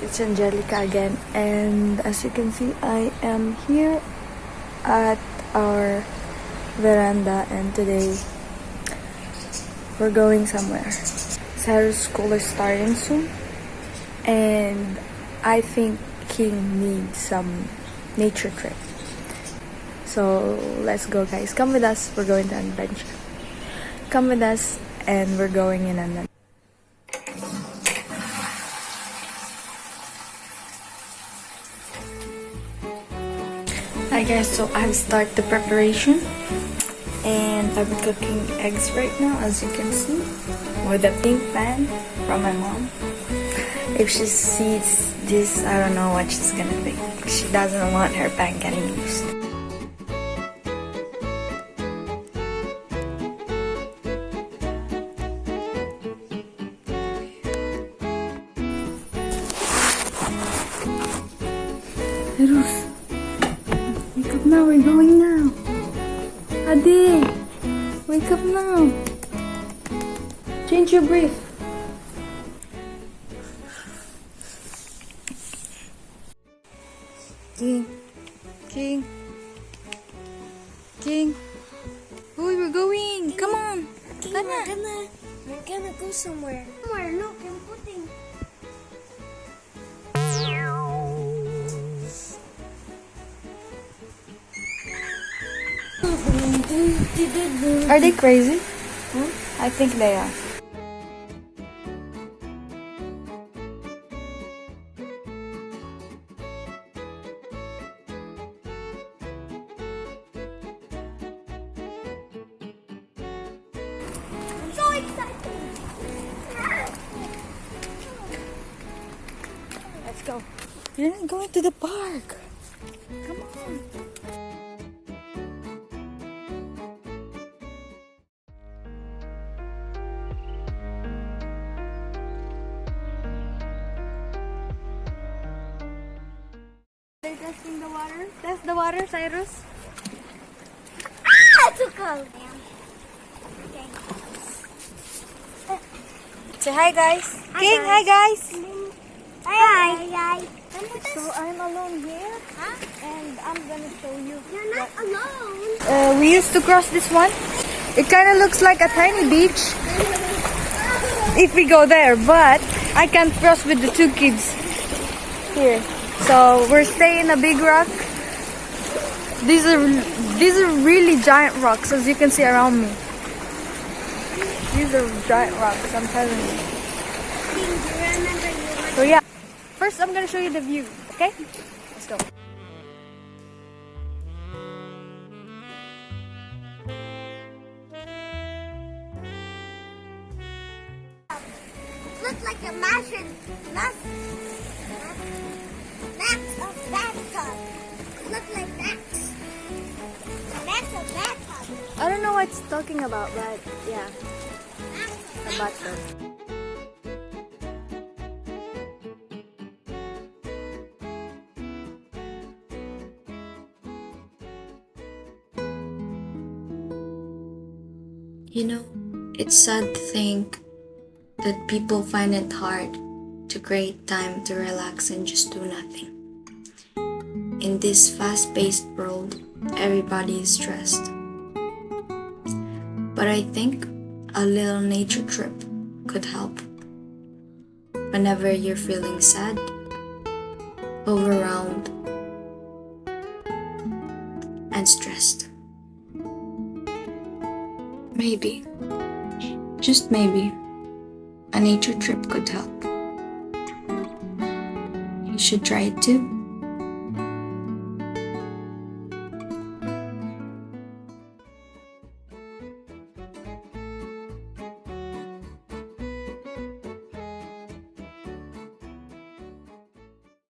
It's Angelica again, and as you can see, I am here at our veranda, and today we're going somewhere. Sarah's school is starting soon, and I think King needs some nature trip. So let's go, guys. Come with us. We're going to an adventure. Come with us, and we're going in an adventure. Hi guys, so I've started the preparation and I'm cooking eggs right now, as you can see, with a pink pan from my mom. If she sees this, I don't know what she's gonna think. She doesn't want her pan getting used. Rus. Wake up now, we're going now. Ade, wake up now. Change your brief. King. Oh, we're going. Come on. King, we're gonna go somewhere. Somewhere, look, I'm putting. Are they crazy? I think they are. I'm so excited. Let's go. You're not going to the park. Come on. They're testing the water. Test the water, Cyrus. Ah, too cold. Okay. Say hi, guys. Hi, King, guys. hi, guys. Hi, guys. So I'm alone here, Huh? and I'm gonna show you. You're not alone. We used to cross this one. It kind of looks like a tiny beach if we go there, but I can't cross with the two kids here. So we're staying in a big rock. These are really giant rocks, as you can see around me. These are giant rocks, I'm telling you. So yeah, first I'm gonna show you the view, okay? Let's go. Looks like a massive max of bathtub. Look like max. Max of bathtub. I don't know what it's talking about, but yeah, a bathtub. You know, it's sad to think that people find it hard to create time to relax and just do nothing. In this fast-paced world, everybody is stressed. But I think a little nature trip could help. Whenever you're feeling sad, overwhelmed, and stressed. Maybe, just maybe, a nature trip could help. You should try it too.